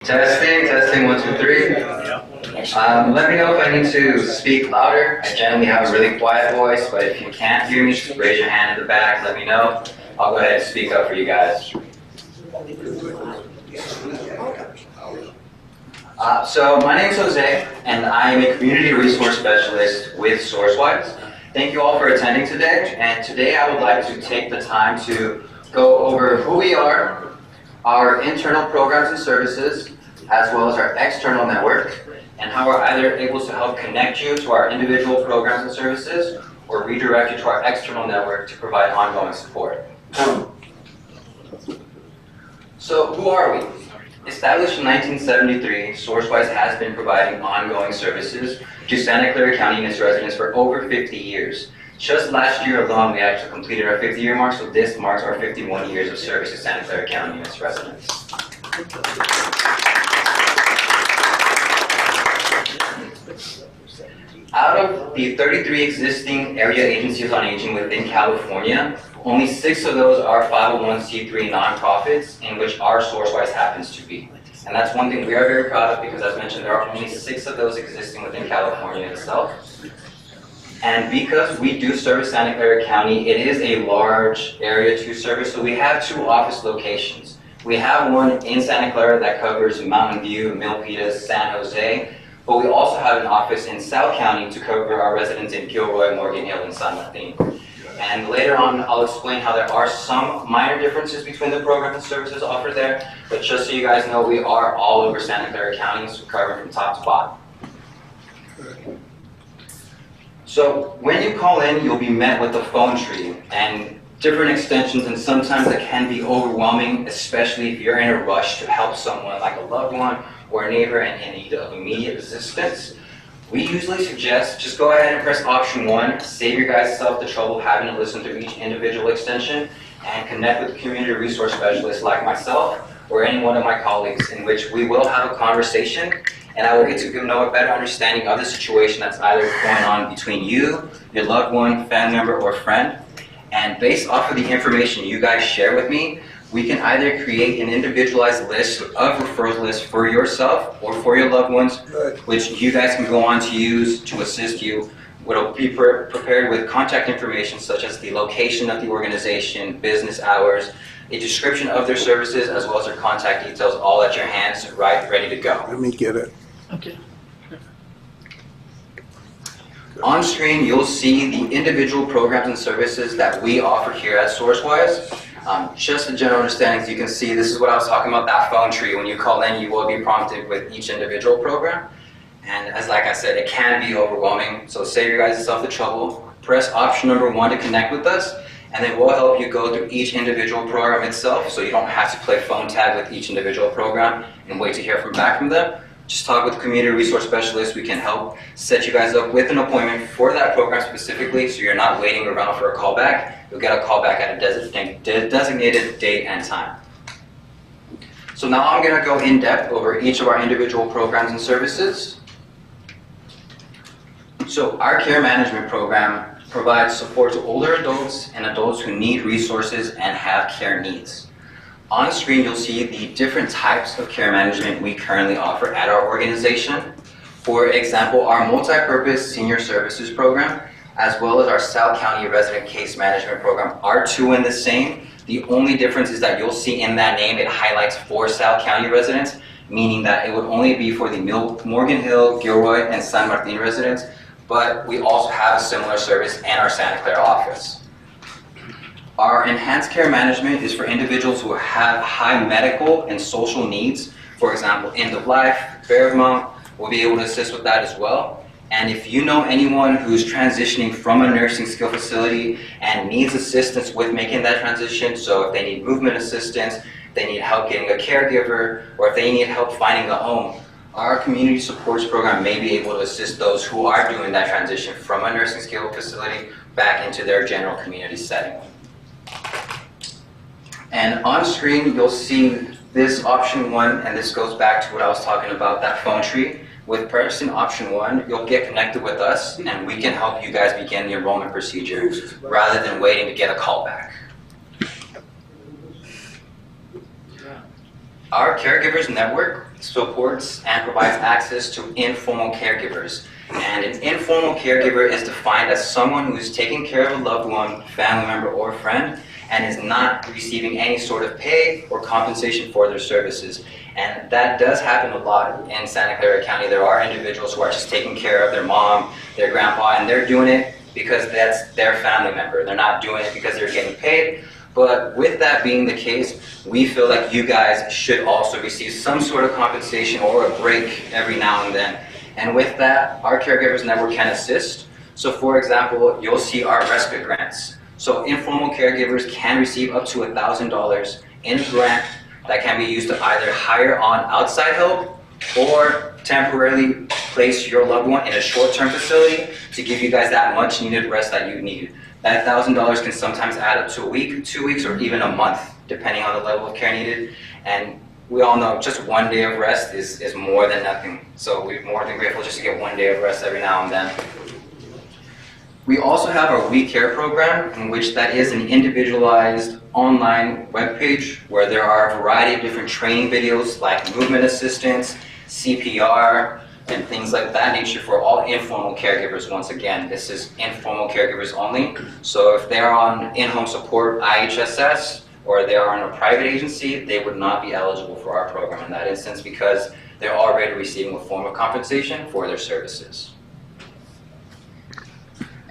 Testing, 1, 2, 3. Let me know if I need to speak louder. I generally have a really quiet voice, but if you can't hear me, just raise your hand in the back, let me know. I'll go ahead and speak up for you guys. So my name is Jose, and I am a community resource specialist with Sourcewise. Thank you all for attending today, and today I would like to take the time to go over who we are, our internal programs and services, as well as our external network, and how we're either able to help connect you to our individual programs and services or redirect you to our external network to provide ongoing support. So who are we? Established in 1973, Sourcewise has been providing ongoing services to Santa Clara County and its residents for over 50 years. Just last year alone, we actually completed our 50-year mark, so this marks our 51 years of service to Santa Clara County and its residents. Out of the 33 existing area agencies on aging within California, only 6 of those are 501c3 nonprofits, in which our Sourcewise happens to be. And that's one thing we are very proud of because, as mentioned, there are only 6 of those existing within California itself. And because we do service Santa Clara County, it is a large area to service, so we have 2 office locations. We have one in Santa Clara that covers Mountain View, Milpitas, San Jose, but we also have an office in South County to cover our residents in Gilroy, Morgan Hill, and San Martin. And later on, I'll explain how there are some minor differences between the programs and services offered there, but just so you guys know, we are all over Santa Clara County, so covering from top to bottom. So when you call in, you'll be met with a phone tree and different extensions, and sometimes it can be overwhelming, especially if you're in a rush to help someone like a loved one or a neighbor in need of immediate assistance. We usually suggest just go ahead and press option 1, save your guys the trouble of having to listen through each individual extension, and connect with a community resource specialist like myself or any one of my colleagues, in which we will have a conversation, and I will get to know a better understanding of the situation that's either going on between you, your loved one, family member, or friend. And based off of the information you guys share with me, we can either create an individualized list of referral lists for yourself or for your loved ones, which you guys can go on to use to assist you. It'll be prepared with contact information such as the location of the organization, business hours, a description of their services, as well as their contact details, all at your hands, right, ready to go. Let me get it. Okay. On screen, you'll see the individual programs and services that we offer here at Sourcewise. Just a general understanding, as you can see, this is what I was talking about, that phone tree. When you call in, you will be prompted with each individual program. And as like I said, it can be overwhelming, so save your guys the trouble. Press option number 1 to connect with us, and then we'll help you go through each individual program itself, so you don't have to play phone tag with each individual program and wait to hear back from them. Just talk with the community resource specialist. We can help set you guys up with an appointment for that program specifically, so you're not waiting around for a callback. You'll get a callback at a designated date and time. So now I'm going to go in depth over each of our individual programs and services. So our care management program provides support to older adults and adults who need resources and have care needs. On screen, you'll see the different types of care management we currently offer at our organization. For example, our multi-purpose senior services program, as well as our South County resident case management program, are 2 in the same. The only difference is that you'll see in that name, it highlights for South County residents, meaning that it would only be for the Morgan Hill, Gilroy, and San Martin residents, but we also have a similar service in our Santa Clara office. Our enhanced care management is for individuals who have high medical and social needs. For example, end of life, Fairmount, we'll be able to assist with that as well. And if you know anyone who's transitioning from a nursing skill facility and needs assistance with making that transition, so if they need movement assistance, they need help getting a caregiver, or if they need help finding a home, our community supports program may be able to assist those who are doing that transition from a nursing skill facility back into their general community setting. And on screen, you'll see this option 1, and this goes back to what I was talking about, that phone tree. With pressing option 1, you'll get connected with us, and we can help you guys begin the enrollment procedure rather than waiting to get a call back. Our caregivers network supports and provides access to informal caregivers. And an informal caregiver is defined as someone who is taking care of a loved one, family member, or friend, and is not receiving any sort of pay or compensation for their services. And that does happen a lot in Santa Clara County. There are individuals who are just taking care of their mom, their grandpa, and they're doing it because that's their family member. They're not doing it because they're getting paid. But with that being the case, we feel like you guys should also receive some sort of compensation or a break every now and then. And with that, our Caregivers Network can assist. So for example, you'll see our respite grants. So informal caregivers can receive up to $1,000 in a grant that can be used to either hire on outside help or temporarily place your loved one in a short-term facility to give you guys that much needed rest that you need. That $1,000 can sometimes add up to a week, 2 weeks, or even a month, depending on the level of care needed. And we all know just 1 day of rest is more than nothing. So we're more than grateful just to get 1 day of rest every now and then. We also have our We Care program, in which that is an individualized online webpage where there are a variety of different training videos like movement assistance, CPR, and things like that nature for all informal caregivers. Once again, this is informal caregivers only. So if they're on in-home support IHSS or they are on a private agency, they would not be eligible for our program in that instance because they're already receiving a form of compensation for their services.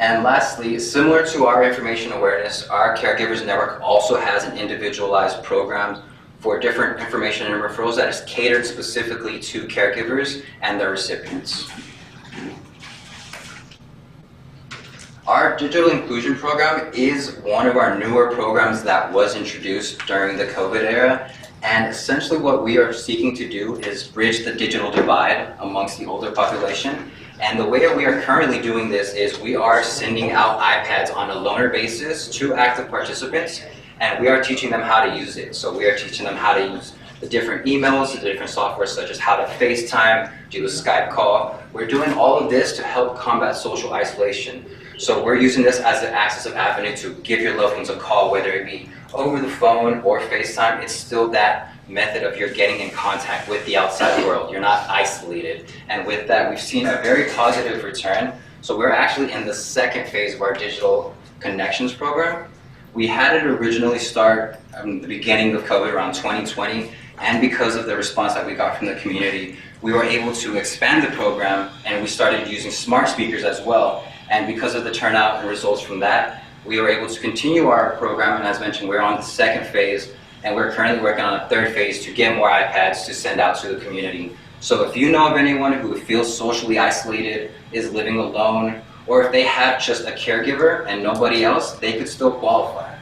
And lastly, similar to our information awareness, our Caregivers Network also has an individualized program for different information and referrals that is catered specifically to caregivers and their recipients. Our digital inclusion program is one of our newer programs that was introduced during the COVID era. And essentially what we are seeking to do is bridge the digital divide amongst the older population. And the way that we are currently doing this is we are sending out iPads on a loaner basis to active participants, and we are teaching them how to use it. So we are teaching them how to use the different emails, the different software such as how to FaceTime, do a Skype call. We're doing all of this to help combat social isolation. So we're using this as an accessible avenue to give your loved ones a call, whether it be over the phone or FaceTime. It's still that method of you're getting in contact with the outside world. You're not isolated. And with that, we've seen a very positive return. So we're actually in the second phase of our digital connections program. We had it originally start the beginning of COVID around 2020, and because of the response that we got from the community, we were able to expand the program, and we started using smart speakers as well. And because of the turnout and results from that, we were able to continue our program, and as mentioned, we're on the second phase, and we're currently working on a third phase to get more iPads to send out to the community. So if you know of anyone who feels socially isolated, is living alone, or if they have just a caregiver and nobody else, they could still qualify.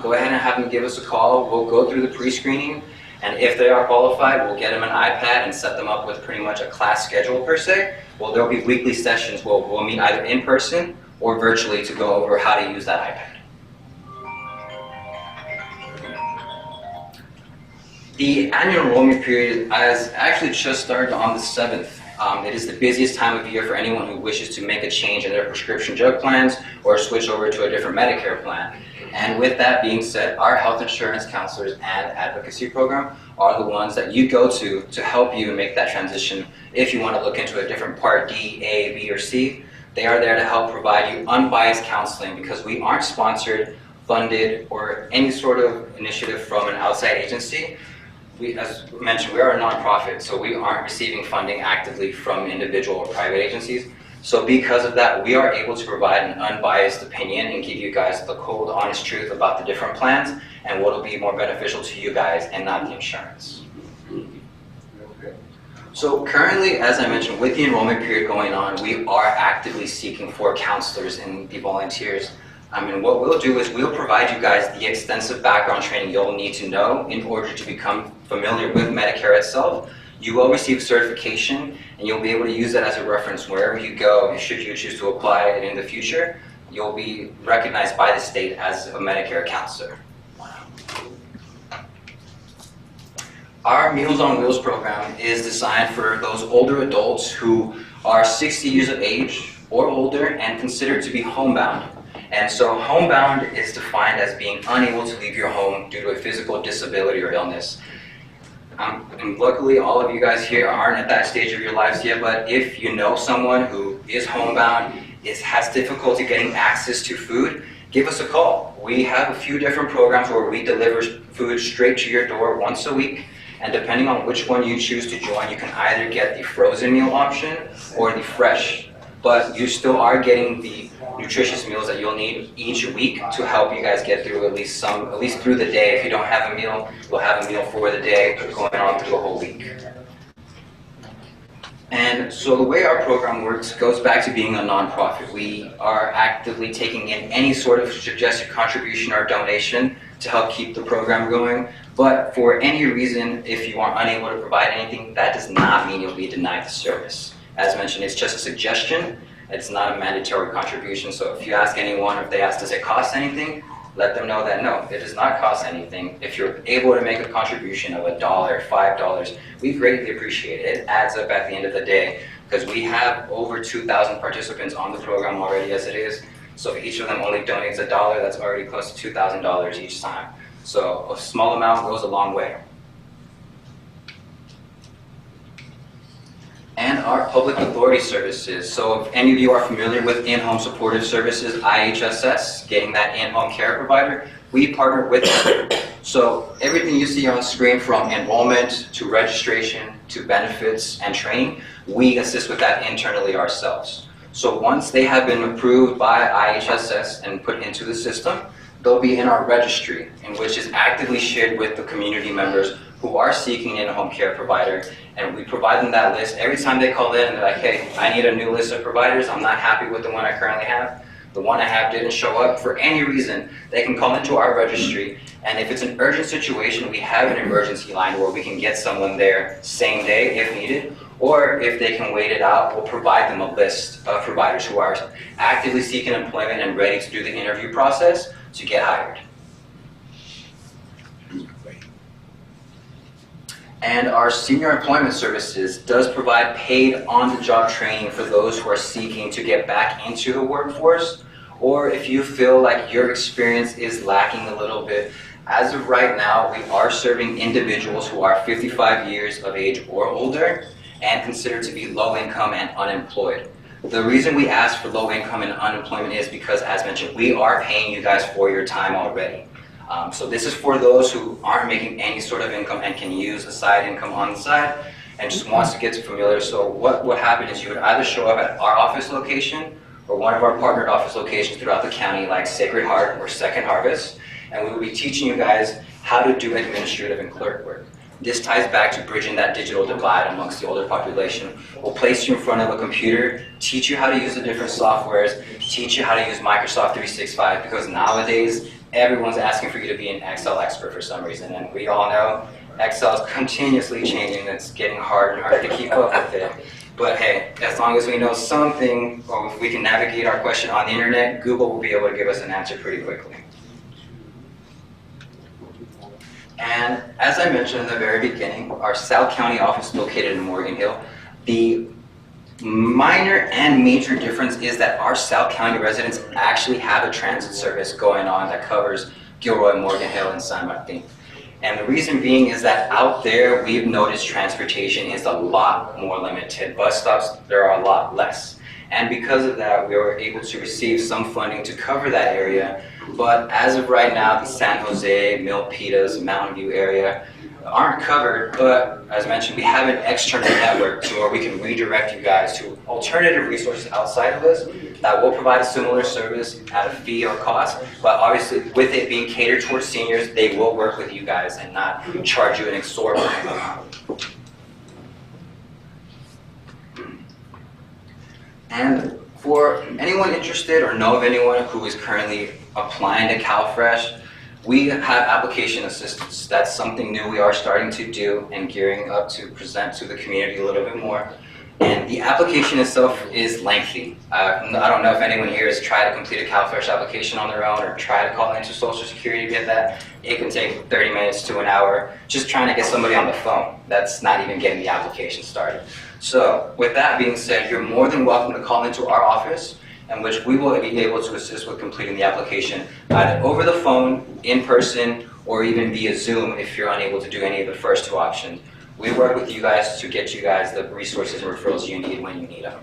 Go ahead and have them give us a call. We'll go through the pre-screening, and if they are qualified, we'll get them an iPad and set them up with pretty much a class schedule per se. Well, there'll be weekly sessions where we'll meet either in person or virtually to go over how to use that iPad. The annual enrollment period has actually just started on the 7th. It is the busiest time of year for anyone who wishes to make a change in their prescription drug plans or switch over to a different Medicare plan. And with that being said, our health insurance counselors and advocacy program are the ones that you go to help you make that transition. If you want to look into a different Part D, A, B, or C, they are there to help provide you unbiased counseling because we aren't sponsored, funded, or any sort of initiative from an outside agency. As mentioned, we are a nonprofit, so we aren't receiving funding actively from individual or private agencies. So because of that, we are able to provide an unbiased opinion and give you guys the cold, honest truth about the different plans and what will be more beneficial to you guys and not the insurance. So currently, as I mentioned, with the enrollment period going on, we are actively seeking for counselors and the volunteers. And what we'll do is we'll provide you guys the extensive background training you'll need to know in order to become familiar with Medicare itself. You will receive certification, and you'll be able to use that as a reference wherever you go. Should you choose to apply it in the future, you'll be recognized by the state as a Medicare counselor. Our Meals on Wheels program is designed for those older adults who are 60 years of age or older and considered to be homebound. And so homebound is defined as being unable to leave your home due to a physical disability or illness. And luckily, all of you guys here aren't at that stage of your lives yet, but if you know someone who is homebound, has difficulty getting access to food, give us a call. We have a few different programs where we deliver food straight to your door once a week, and depending on which one you choose to join, you can either get the frozen meal option or the fresh, but you still are getting the nutritious meals that you'll need each week to help you guys get through at least through the day. If you don't have a meal, you'll have a meal for the day going on through the whole week. And so the way our program works goes back to being a nonprofit. We are actively taking in any sort of suggested contribution or donation to help keep the program going. But for any reason, if you are unable to provide anything, that does not mean you'll be denied the service. As mentioned, it's just a suggestion. It's not a mandatory contribution. So if you ask anyone, if they ask, does it cost anything? Let them know that no, it does not cost anything. If you're able to make a contribution of $1, $5, we greatly appreciate it. It adds up at the end of the day because we have over 2,000 participants on the program already as it is. So if each of them only donates $1, that's already close to $2,000 each time. So a small amount goes a long way. And our public authority services. So if any of you are familiar with in-home supportive services, IHSS, getting that in-home care provider, we partner with them. So everything you see on screen, from enrollment to registration to benefits and training, we assist with that internally ourselves. So once they have been approved by IHSS and put into the system, they'll be in our registry, in which is actively shared with the community members who are seeking an in-home care provider, and we provide them that list. Every time they call in and they're like, hey, I need a new list of providers, I'm not happy with the one I currently have, the one I have didn't show up for any reason, they can call into our registry, and if it's an urgent situation, we have an emergency line where we can get someone there same day if needed, or if they can wait it out, we'll provide them a list of providers who are actively seeking employment and ready to do the interview process to get hired. And our senior employment services does provide paid on-the-job training for those who are seeking to get back into the workforce, or if you feel like your experience is lacking a little bit. As of right now, we are serving individuals who are 55 years of age or older and considered to be low income and unemployed. The reason we ask for low income and unemployment is because, as mentioned, we are paying you guys for your time already. So this is for those who aren't making any sort of income and can use a side income on the side and just wants to get familiar. So what would happen is you would either show up at our office location or one of our partnered office locations throughout the county, like Sacred Heart or Second Harvest, and we will be teaching you guys how to do administrative and clerk work. This ties back to bridging that digital divide amongst the older population. We'll place you in front of a computer, teach you how to use the different softwares, teach you how to use Microsoft 365, because nowadays everyone's asking for you to be an Excel expert for some reason, and we all know Excel is continuously changing. It's getting harder and harder to keep up with it. But hey, as long as we know something, or if we can navigate our question on the internet, Google will be able to give us an answer pretty quickly. And as I mentioned in the very beginning, our South County office is located in Morgan Hill. The minor and major difference is that our South County residents actually have a transit service going on that covers Gilroy, Morgan Hill, and San Martin. And the reason being is that out there, we've noticed transportation is a lot more limited. Bus stops, there are a lot less. And because of that, we were able to receive some funding to cover that area. But as of right now, the San Jose, Milpitas, Mountain View area aren't covered. But as mentioned, we have an external network to where we can redirect you guys to alternative resources outside of us that will provide a similar service at a fee or cost. But obviously, with it being catered towards seniors, they will work with you guys and not charge you an exorbitant amount. And for anyone interested or know of anyone who is currently applying to CalFresh, we have application assistance. That's something new we are starting to do and gearing up to present to the community a little bit more. And the application itself is lengthy. I don't know if anyone here has tried to complete a CalFresh application on their own or try to call into Social Security to get that. It can take 30 minutes to an hour just trying to get somebody on the phone. That's not even getting the application started. So with that being said, you're more than welcome to call into our office, in which we will be able to assist with completing the application either over the phone, in person, or even via Zoom if you're unable to do any of the first two options. We work with you guys to get you guys the resources and referrals you need when you need them.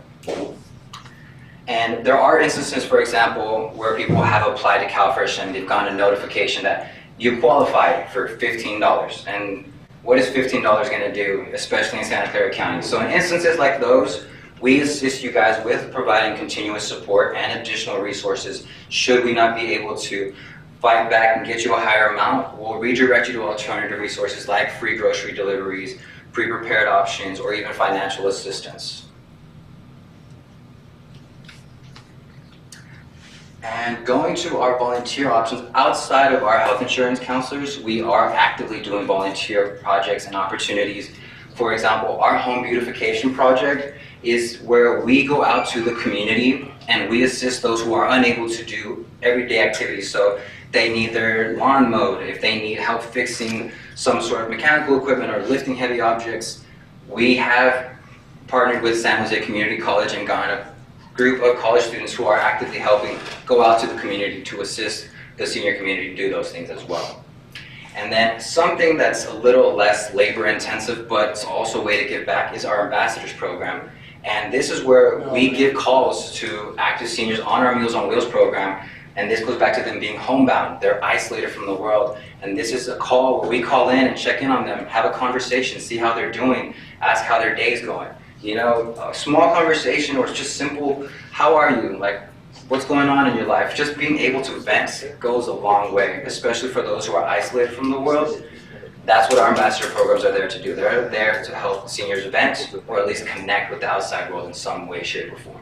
And there are instances, for example, where people have applied to CalFresh and they've gotten a notification that you qualify for $15. And what is $15 going to do, especially in Santa Clara County? So in instances like those, we assist you guys with providing continuous support and additional resources. Should we not be able to fight back and get you a higher amount, we'll redirect you to alternative resources like free grocery deliveries, pre-prepared options, or even financial assistance. And going to our volunteer options, outside of our health insurance counselors, we are actively doing volunteer projects and opportunities. For example, our home beautification project is where we go out to the community and we assist those who are unable to do everyday activities. So they need their lawn mowed, if they need help fixing some sort of mechanical equipment or lifting heavy objects. We have partnered with San Jose Community College and gotten a group of college students who are actively helping go out to the community to assist the senior community to do those things as well. And then something that's a little less labor intensive, but it's also a way to give back, is our ambassadors program. And this is where we give calls to active seniors on our Meals on Wheels program. And this goes back to them being homebound. They're isolated from the world. And this is a call where we call in and check in on them, have a conversation, see how they're doing, ask how their day's going. You know, a small conversation or just simple, how are you? Like, what's going on in your life? Just being able to vent goes a long way, especially for those who are isolated from the world. That's what our ambassador programs are there to do. They're there to help seniors vent or at least connect with the outside world in some way, shape, or form.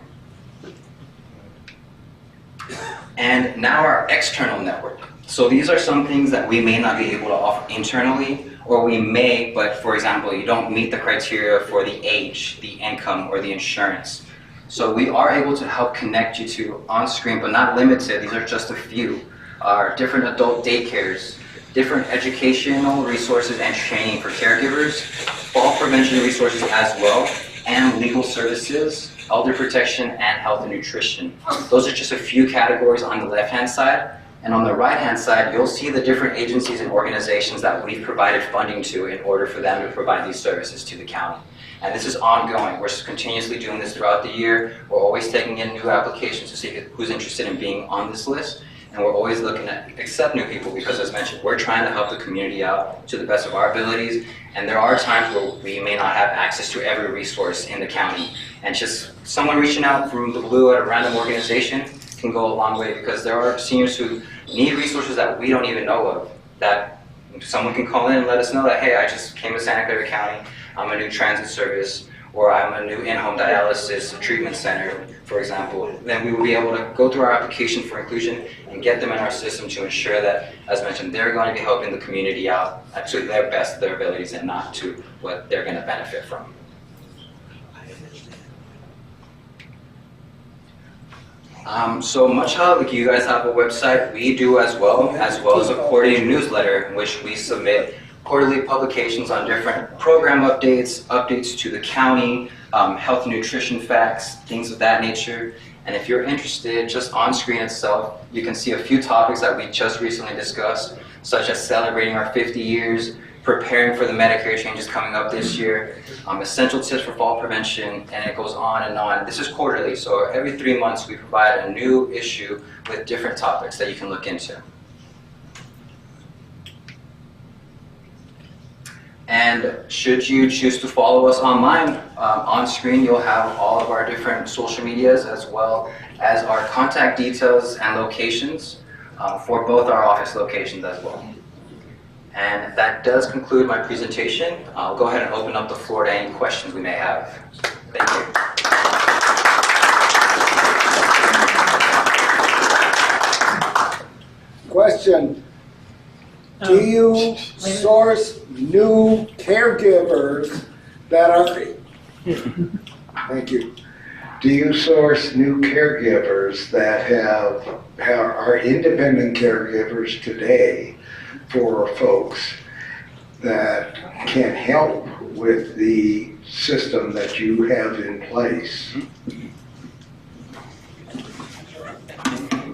And now our external network. So these are some things that we may not be able to offer internally, or we may, but for example, you don't meet the criteria for the age, the income, or the insurance. So we are able to help connect you to on-screen, but not limited, these are just a few, our different adult daycares, different educational resources and training for caregivers, fall prevention resources as well, and legal services, elder protection, and health and nutrition. Those are just a few categories on the left-hand side. And on the right-hand side, you'll see the different agencies and organizations that we've provided funding to in order for them to provide these services to the county. And this is ongoing. We're continuously doing this throughout the year. We're always taking in new applications to see who's interested in being on this list. And we're always looking to accept new people because, as mentioned, we're trying to help the community out to the best of our abilities. And there are times where we may not have access to every resource in the county. And just someone reaching out from the blue at a random organization can go a long way, because there are seniors who need resources that we don't even know of, that someone can call in and let us know that, hey, I just came to Santa Clara County, I'm a new transit service, or I'm a new in-home dialysis treatment center, for example. Then we will be able to go through our application for inclusion and get them in our system to ensure that, as mentioned, they're going to be helping the community out to their best of their abilities and not to what they're going to benefit from. So much how like you guys have a website, we do as well as a quarterly newsletter in which we submit quarterly publications on different program updates to the county, health and nutrition facts, things of that nature. And if you're interested, just on screen itself, you can see a few topics that we just recently discussed, such as celebrating our 50 years, preparing for the Medicare changes coming up this year, essential tips for fall prevention, and it goes on and on. This is quarterly, so every 3 months we provide a new issue with different topics that you can look into. And should you choose to follow us online, on screen you'll have all of our different social medias as well as our contact details and locations for both our office locations as well. And that does conclude my presentation. I'll go ahead and open up the floor to any questions we may have. Thank you. Question. Do you source new caregivers that are... Thank you. Do you source new caregivers that are independent caregivers today for folks that can help with the system that you have in place?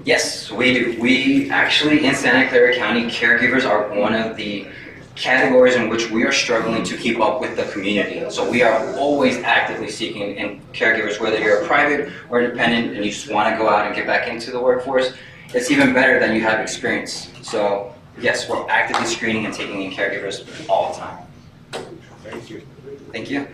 Yes, we do. We actually, in Santa Clara County, caregivers are one of the categories in which we are struggling to keep up with the community. So we are always actively seeking in caregivers, whether you're a private or independent and you just want to go out and get back into the workforce, it's even better than you have experience. So yes, we're actively screening and taking in caregivers all the time. Thank you. Thank you.